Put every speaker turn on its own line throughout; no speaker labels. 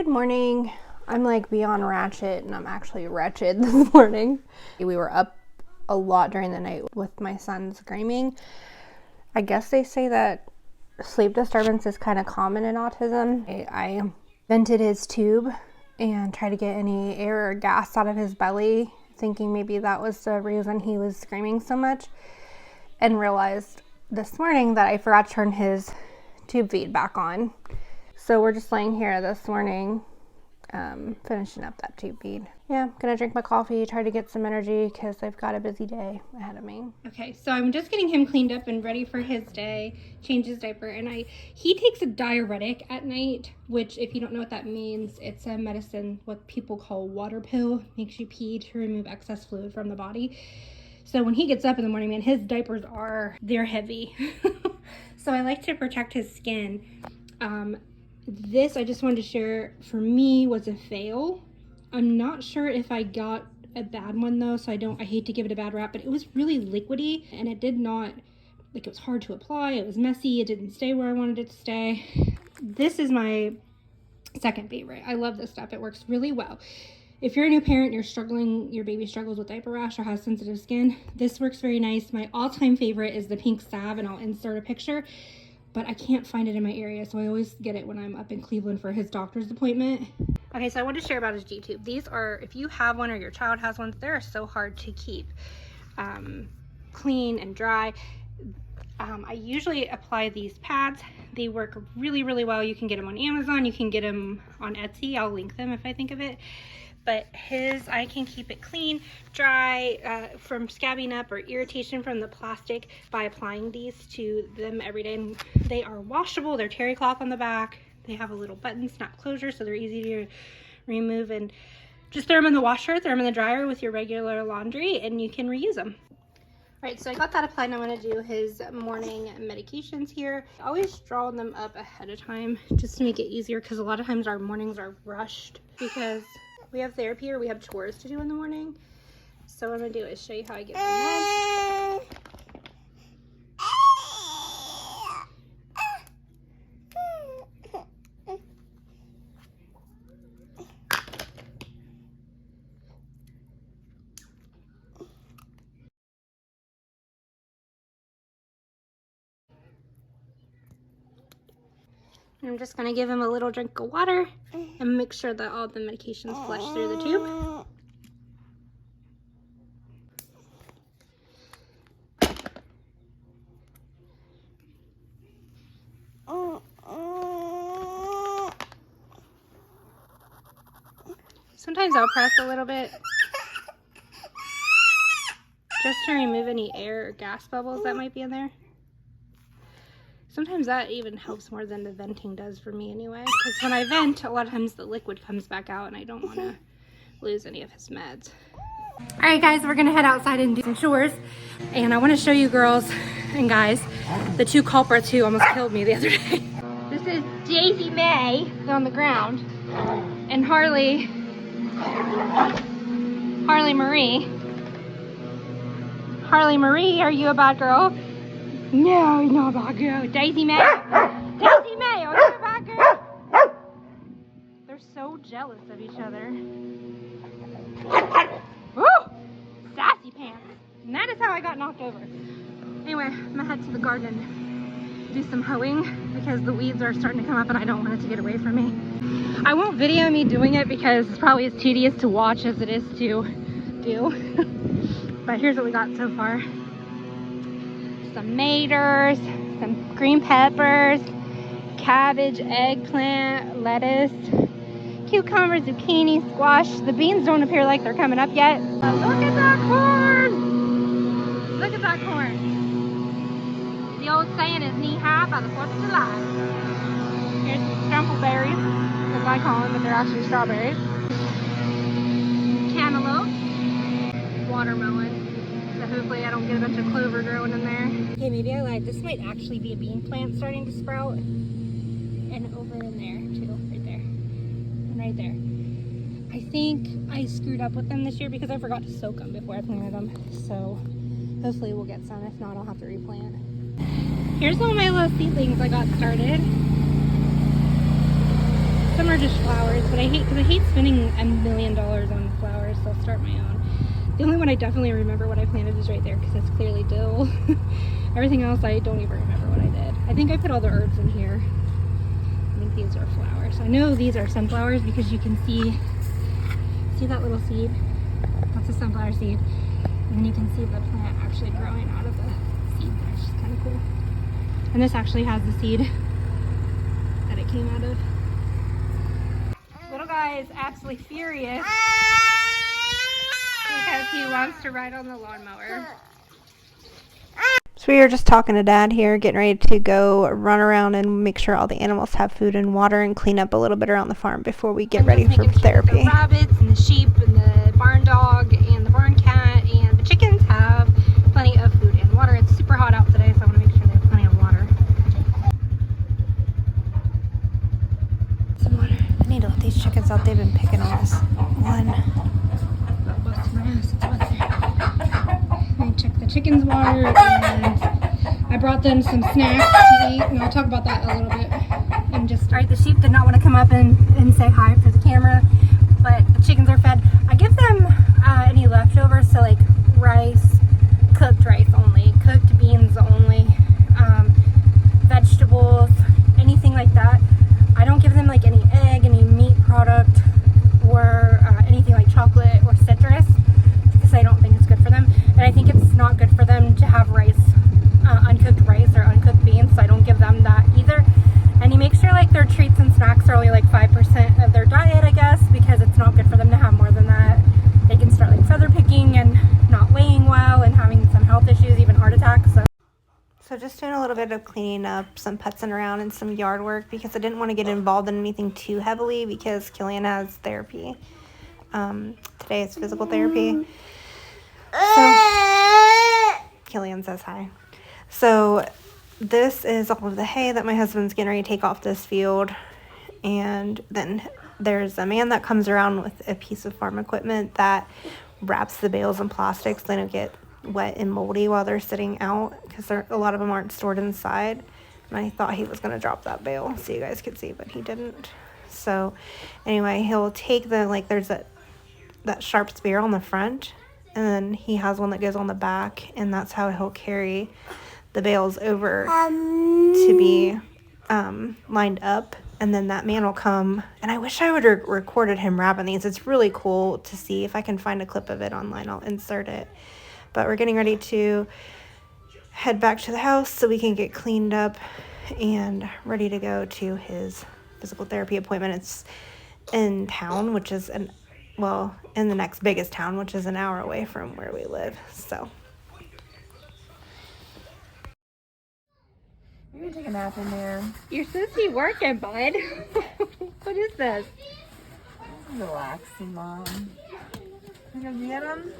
Good morning. I'm like beyond ratchet and I'm actually wretched this morning. We were up a lot during the night with my son screaming. I guess they say that sleep disturbance is kind of common in autism. I vented his tube and tried to get any air or gas out of his belly, thinking maybe that was the reason he was screaming so much, and realized this morning that I forgot to turn his tube feed back on. So we're just laying here this morning, finishing up that tube feed. Yeah, I'm gonna drink my coffee, try to get some energy because I've got a busy day ahead of me. Okay, so I'm just getting him cleaned up and ready for his day, change his diaper, and he takes a diuretic at night, which if you don't know what that means, it's a medicine, what people call water pill, makes you pee to remove excess fluid from the body. So when he gets up in the morning, man, his diapers they're heavy. So I like to protect his skin. This, I just wanted to share, for me, was a fail. I'm not sure if I got a bad one though, so I hate to give it a bad rap, but it was really liquidy and it did not, like, it was hard to apply, it was messy, it didn't stay where I wanted it to stay. This is my second favorite. I love this stuff. It works really well. If you're a new parent and you're struggling, your baby struggles with diaper rash or has sensitive skin, this works very nice. My all-time favorite is the pink salve, and I'll insert a picture, but I can't find it in my area, so I always get it when I'm up in Cleveland for his doctor's appointment. Okay, so I want to share about his G-tube. These are, if you have one or your child has one, they're so hard to keep clean and dry. I usually apply these pads. They work really, really well. You can get them on Amazon. You can get them on Etsy. I'll link them if I think of it. But I can keep it clean, dry, from scabbing up or irritation from the plastic by applying these to them every day. And they are washable. They're terry cloth on the back. They have a little button snap closure, so they're easy to remove. And just throw them in the washer, throw them in the dryer with your regular laundry, and you can reuse them. All right, so I got that applied, and I'm going to do his morning medications here. I always draw them up ahead of time just to make it easier, because a lot of times our mornings are rushed because we have therapy or we have chores to do in the morning. So what I'm going to do is show you how I get the meds. I'm just going to give him a little drink of water and make sure that all the medications flush through the tube. Sometimes I'll press a little bit just to remove any air or gas bubbles that might be in there. Sometimes that even helps more than the venting does for me anyway, because when I vent, a lot of times the liquid comes back out and I don't want to lose any of his meds. All right, guys, we're gonna head outside and do some chores, and I want to show you girls and guys the two culprits who almost killed me the other day. This is Daisy May on the ground, and Harley Marie. Harley Marie, are you a bad girl? No, you're not a bad girl. Daisy May. Daisy May, are you a bad girl? They're so jealous of each other. Woo! Sassy pants. And that is how I got knocked over. Anyway, I'm gonna head to the garden and do some hoeing because the weeds are starting to come up and I don't want it to get away from me. I won't video me doing it because it's probably as tedious to watch as it is to do. But here's what we got so far. Some maters, some green peppers, cabbage, eggplant, lettuce, cucumber, zucchini, squash. The beans don't appear like they're coming up yet. Look at that corn! Look at that corn. The old saying is knee high by the 4th of July. Here's some strumpleberries, as I call them, but they're actually strawberries. Cantaloupe, watermelon. So hopefully I don't get a bunch of clover growing in there. Okay, maybe I lied. This might actually be a bean plant starting to sprout. And over in there too, right there. And right there. I think I screwed up with them this year because I forgot to soak them before I planted them. So hopefully we'll get some. If not, I'll have to replant. Here's one of my little seedlings I got started. Some are just flowers, but I hate spending $1 million on flowers, so I'll start my own. The only one I definitely remember what I planted is right there because it's clearly dill. Everything else I don't even remember what I did. I think I put all the herbs in here. I think these are flowers. I know these are sunflowers because you can see that little seed? That's a sunflower seed. And then you can see the plant actually growing out of the seed, which is kind of cool. And this actually has the seed that it came out of. Little guy is absolutely furious because he wants to ride on the lawnmower. So we were just talking to Dad here, getting ready to go run around and make sure all the animals have food and water and clean up a little bit around the farm before we get ready for therapy. The rabbits and the sheep and the barn dog and the barn cat and the chickens have plenty of food and water. It's super hot out today, so I want to make sure they have plenty of water. Some water. I need to let these chickens out. They've been picking on us. I checked the chickens' water and I brought them some snacks to eat, and I'll talk about that a little bit. And just, alright, the sheep did not want to come up and say hi for the camera, but the chickens are fed. I give them any leftovers, so like rice, cooked rice only, cooked beans only, vegetables, anything like that. I don't give them like any egg, any meat product, or anything like chocolate or citrus, because I don't think it's good for them. And I think it's not good for them to have rice, uncooked rice or uncooked beans, so I don't give them that either. And you make sure like their treats and snacks are only like 5% of their diet, I guess, because it's not good for them to have more than that. They can start like feather picking and not weighing well and having some health issues, even heart attacks. So just doing a little bit of cleaning up, some putzing around and some yard work because I didn't want to get involved in anything too heavily because Killian has therapy. Today is physical therapy. So Killian says hi. So this is all of the hay that my husband's getting ready to take off this field. And then there's a man that comes around with a piece of farm equipment that wraps the bales in plastic so they don't get wet and moldy while they're sitting out because a lot of them aren't stored inside. And I thought he was going to drop that bale so you guys could see, but he didn't. So anyway, he'll take there's that sharp spear on the front, and then he has one that goes on the back, and that's how he'll carry the bales over to be lined up. And then that man will come, and I wish I would have recorded him wrapping these. It's really cool to see. If I can find a clip of it online, I'll insert it. But we're getting ready to head back to the house so we can get cleaned up and ready to go to his physical therapy appointment. It's in town, which is in the next biggest town, which is an hour away from where we live. So
you can take a nap in there.
You're supposed to be working, bud. What is this?
Relaxing, Mom. You gonna get him?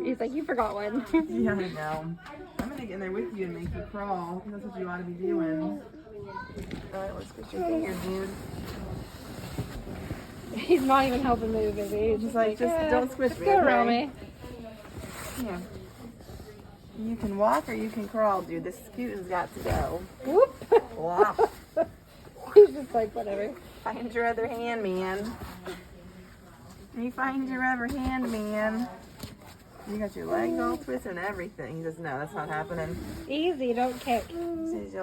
He's like, you forgot one.
Yeah, I know. I'm gonna get in there with you and make you crawl. That's what you ought to be doing. Alright, let's get your fingers, dude.
He's not even helping move, is he?
Just don't squish me.
Go around me.
Yeah. You can walk or you can crawl, dude. This scoot has got to go.
Whoop.
Wow.
He's just like, whatever.
Find your other hand, man. You find your other hand, man. You got your legs all twisted and everything. He says, no, that's not happening.
Easy, don't kick.
He says,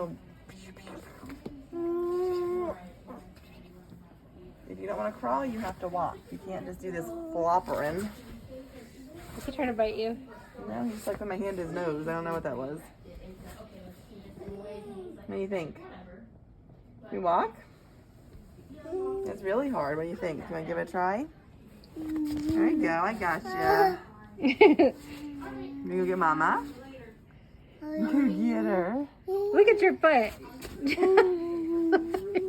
if you don't want to crawl, you have to walk. You can't just do this floppering.
Is he trying to bite you?
No, he just like put my hand to his nose. I don't know what that was. What do you think? We walk? It's really hard. What do you think? You want to give it a try? There you go. I got you. You go get Mama? Go get her.
Look at your foot.
This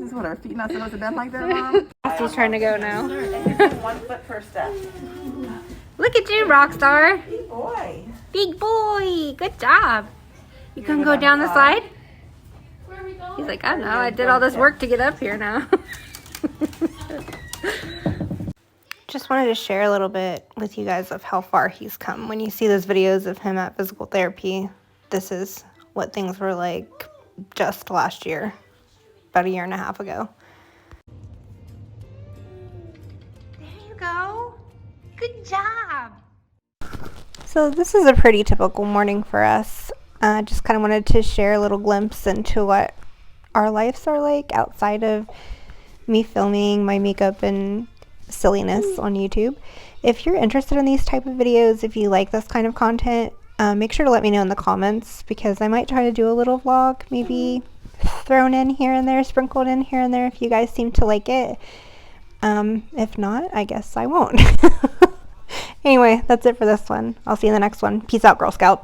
is what, our feet not supposed to bend like that, Mom?
He's trying to go now.
1 foot per step.
Look at you, rock star.
Big boy.
Big boy. Good job. You can go down the slide? He's like, I don't know. I did all this work to get up here now. Just wanted to share a little bit with you guys of how far he's come. When you see those videos of him at physical therapy, this is what things were like just last year, about a year and a half ago. There you go. Good job. So this is a pretty typical morning for us. Just kind of wanted to share a little glimpse into what our lives are like outside of me filming my makeup and silliness on YouTube. If you're interested in these type of videos, if you like this kind of content, make sure to let me know in the comments, because I might try to do a little vlog, maybe thrown in here and there, sprinkled in here and there, if you guys seem to like it. If not, I guess I won't. Anyway, that's it for this one. I'll see you in the next one. Peace out, Girl Scouts.